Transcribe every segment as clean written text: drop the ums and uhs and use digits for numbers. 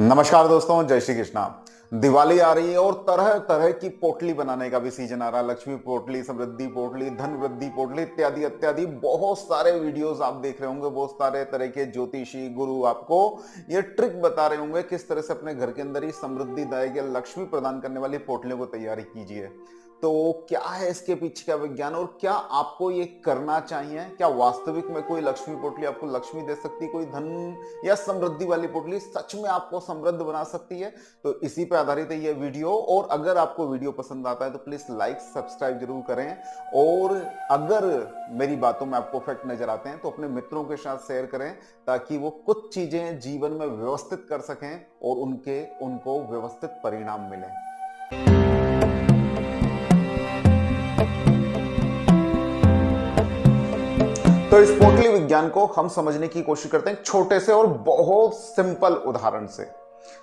नमस्कार दोस्तों, जय श्री कृष्णा। दिवाली आ रही है और तरह तरह की पोटली बनाने का भी सीजन आ रहा है। लक्ष्मी पोटली, समृद्धि पोटली, धन वृद्धि पोटली इत्यादि इत्यादि बहुत सारे वीडियोस आप देख रहे होंगे। बहुत सारे तरह के ज्योतिषी गुरु आपको ये ट्रिक बता रहे होंगे किस तरह से अपने घर के अंदर ही समृद्धिदायक या लक्ष्मी प्रदान करने वाली पोटलियों को तैयारी कीजिए। तो क्या है इसके पीछे का विज्ञान और क्या आपको ये करना चाहिए? क्या वास्तविक में कोई लक्ष्मी पोटली आपको लक्ष्मी दे सकती है? कोई धन या समृद्धि वाली पोटली सच में आपको समृद्ध बना सकती है? तो इसी पे आधारित है ये वीडियो। और अगर आपको वीडियो पसंद आता है तो प्लीज लाइक सब्सक्राइब जरूर करें। और अगर मेरी बातों में आपको फैक्ट नजर आते हैं तो अपने मित्रों के साथ शेयर करें, ताकि वो कुछ चीजें जीवन में व्यवस्थित कर सकें और उनको व्यवस्थित परिणाम मिले। तो इस पोटली विज्ञान को हम समझने की कोशिश करते हैं छोटे से और बहुत सिंपल उदाहरण से।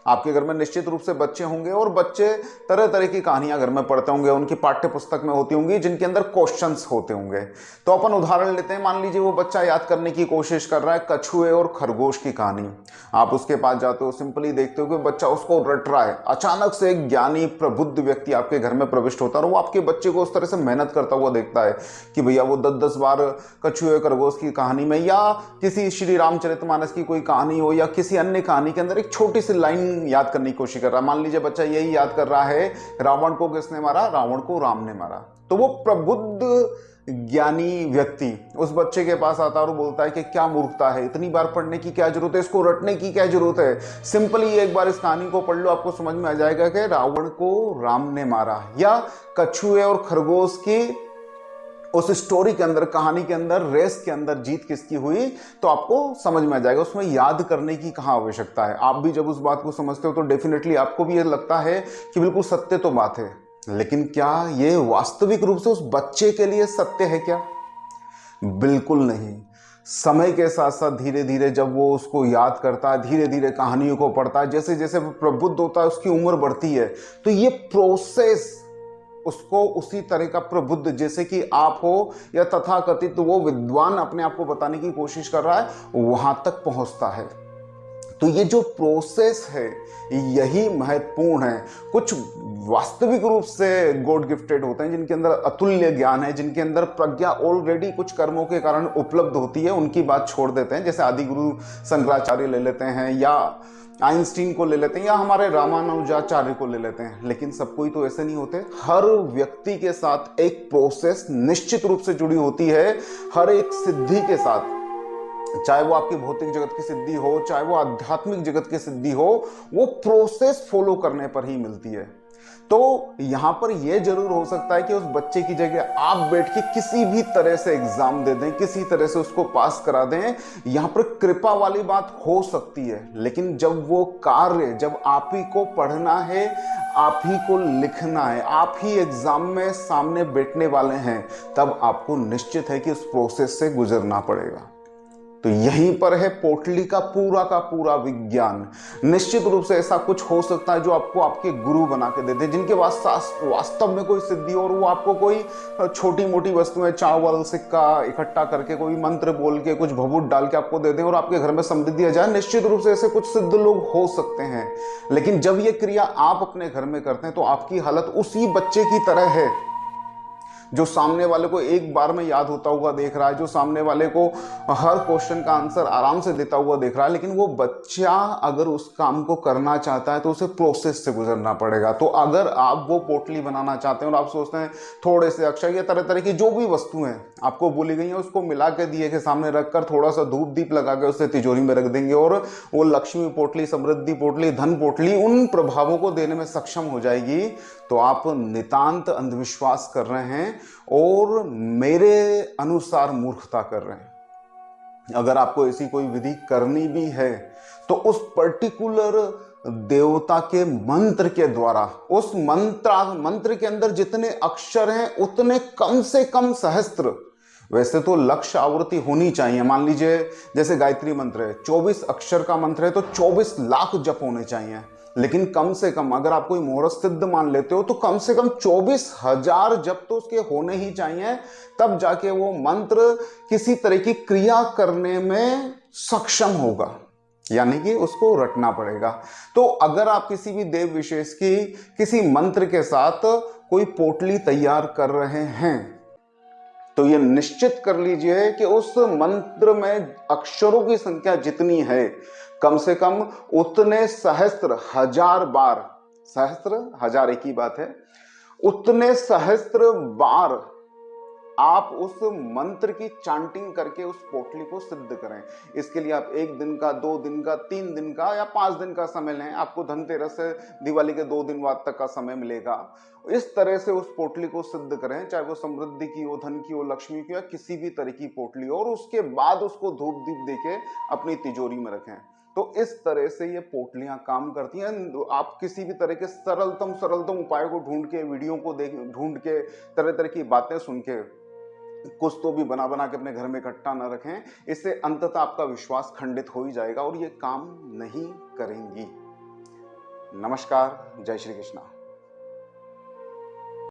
आपके घर में निश्चित रूप से बच्चे होंगे और बच्चे तरह तरह की कहानियां घर में पढ़ते होंगे, उनकी पाठ्य पुस्तक में होती होंगी जिनके अंदर क्वेश्चंस होते होंगे। तो अपन उदाहरण लेते हैं। मान लीजिए वो बच्चा याद करने की कोशिश कर रहा है कछुए और खरगोश की कहानी। आप उसके पास जाते हो, सिंपली देखते हो कि बच्चा उसको रट रहा है। अचानक से एक ज्ञानी प्रबुद्ध व्यक्ति आपके घर में प्रविष्ट होता है और वो आपके बच्चे को उस तरह से मेहनत करता हुआ देखता है कि भैया वो 10-10 बार कछुए खरगोश की कहानी में या किसी श्री रामचरितमानस की कोई कहानी हो या किसी अन्य कहानी के अंदर एक छोटी सी लाइन याद करने की कोशिश कर रहा है। मान लीजिए बच्चा यही याद कर रहा है, रावण को किसने मारा? रावण को राम ने मारा। तो वो प्रबुद्ध ज्ञानी व्यक्ति उस बच्चे के पास आता है और बोलता है कि क्या मूर्खता है, इतनी बार पढ़ने की क्या जरूरत है, इसको रटने की क्या जरूरत है, सिंपली एक बार इस कहानी को पढ़ लो, आपको समझ में आ जाएगा कि रावण को राम ने मारा। या कछुए और खरगोश की उस स्टोरी के अंदर, कहानी के अंदर, रेस के अंदर जीत किसकी हुई, तो आपको समझ में आ जाएगा। उसमें याद करने की कहाँ आवश्यकता है। आप भी जब उस बात को समझते हो तो डेफिनेटली आपको भी ये लगता है कि बिल्कुल सत्य तो बात है। लेकिन क्या ये वास्तविक रूप से उस बच्चे के लिए सत्य है क्या? बिल्कुल नहीं। समय के साथ साथ धीरे धीरे जब वो उसको याद करता है, धीरे धीरे कहानियों को पढ़ता है, जैसे जैसे वो प्रबुद्ध होता है, उसकी उम्र बढ़ती है, तो ये प्रोसेस उसको उसी तरह का प्रबुद्ध, जैसे कि आप हो या तथाकथित वो विद्वान अपने आप को बताने की कोशिश कर रहा है, वहां तक पहुंचता है। तो ये जो प्रोसेस है यही महत्वपूर्ण है। कुछ वास्तविक रूप से गॉड गिफ्टेड होते हैं जिनके अंदर अतुल्य ज्ञान है, जिनके अंदर प्रज्ञा ऑलरेडी कुछ कर्मों के कारण उपलब्ध होती है, उनकी बात छोड़ देते हैं। जैसे आदि गुरु शंकराचार्य ले लेते हैं या आइंस्टीन को ले लेते हैं या हमारे रामानुजाचार्य को ले लेते हैं। लेकिन सब कोई तो ऐसे नहीं होते। हर व्यक्ति के साथ एक प्रोसेस निश्चित रूप से जुड़ी होती है। हर एक सिद्धि के साथ, चाहे वो आपकी भौतिक जगत की सिद्धि हो, चाहे वो आध्यात्मिक जगत की सिद्धि हो, वो प्रोसेस फॉलो करने पर ही मिलती है। तो यहां पर यह जरूर हो सकता है कि उस बच्चे की जगह आप बैठ के किसी भी तरह से एग्जाम दे दें, किसी तरह से उसको पास करा दें, यहां पर कृपा वाली बात हो सकती है। लेकिन जब वो कार्य, जब आप ही को पढ़ना है, आप ही को लिखना है, आप ही एग्जाम में सामने बैठने वाले हैं, तब आपको निश्चित है कि उस प्रोसेस से गुजरना पड़ेगा। तो यहीं पर है पोटली का पूरा विज्ञान। निश्चित रूप से ऐसा कुछ हो सकता है जो आपको आपके गुरु बना के देते, जिनके वास्तव में कोई सिद्धि, और वो आपको कोई छोटी मोटी वस्तुएं, चावल सिक्का इकट्ठा करके, कोई मंत्र बोल के, कुछ भभूत डाल के आपको दे दें और आपके घर में समृद्धि आ जाए। निश्चित रूप से ऐसे कुछ सिद्ध लोग हो सकते हैं। लेकिन जब ये क्रिया आप अपने घर में करते हैं तो आपकी हालत उसी बच्चे की तरह है जो सामने वाले को एक बार में याद होता हुआ देख रहा है, जो सामने वाले को हर क्वेश्चन का आंसर आराम से देता हुआ देख रहा है। लेकिन वो बच्चा अगर उस काम को करना चाहता है तो उसे प्रोसेस से गुजरना पड़ेगा। तो अगर आप वो पोटली बनाना चाहते हैं और आप सोचते हैं थोड़े से अक्षर या तरह तरह की जो भी वस्तुएं आपको बोली गई हैं उसको मिला के दिए के सामने रखकर थोड़ा सा धूप दीप लगा के उसे तिजोरी में रख देंगे और वो लक्ष्मी पोटली, समृद्धि पोटली, धन पोटली उन प्रभावों को देने में सक्षम हो जाएगी, तो आप नितांत अंधविश्वास कर रहे हैं और मेरे अनुसार मूर्खता कर रहे हैं। अगर आपको ऐसी कोई विधि करनी भी है तो उस पर्टिकुलर देवता के मंत्र के द्वारा, उस मंत्र के अंदर जितने अक्षर हैं उतने कम से कम सहस्त्र, वैसे तो लक्ष्य आवृत्ति होनी चाहिए। मान लीजिए जैसे गायत्री मंत्र है, 24 अक्षर का मंत्र है तो 24 लाख जप होने चाहिए। लेकिन कम से कम अगर आप कोई मुहूर्त सिद्ध मान लेते हो तो कम से कम 24,000 जप तो उसके होने ही चाहिए, तब जाके वो मंत्र किसी तरह की क्रिया करने में सक्षम होगा। यानी कि उसको रटना पड़ेगा। तो अगर आप किसी भी देव विशेष की किसी मंत्र के साथ कोई पोटली तैयार कर रहे हैं तो ये निश्चित कर लीजिए कि उस मंत्र में अक्षरों की संख्या जितनी है कम से कम उतने सहस्त्र हजार बार, सहस्त्र हजार एक ही बात है, उतने सहस्त्र बार आप उस मंत्र की चांटिंग करके उस पोटली को सिद्ध करें। इसके लिए आप 1 दिन का, 2 दिन का, 3 दिन का या 5 दिन का समय लें। आपको धनतेरस से दिवाली के 2 दिन बाद तक का समय मिलेगा। इस तरह से उस पोटली को सिद्ध करें, चाहे वो समृद्धि की हो, धन की हो, लक्ष्मी की हो, या किसी भी तरह की पोटली हो, और उसके बाद उसको धूप दीप देके अपनी तिजोरी में रखें। तो इस तरह से ये पोटलियां काम करती हैं। आप किसी भी तरह के सरलतम उपाय को ढूंढ के, वीडियो को देख ढूंढ के, तरह तरह की बातें सुन के कुछ तो भी बना बना के अपने घर में इकट्ठा न रखें। इससे अंततः आपका विश्वास खंडित हो ही जाएगा और ये काम नहीं करेंगी। नमस्कार, जय श्री कृष्णा।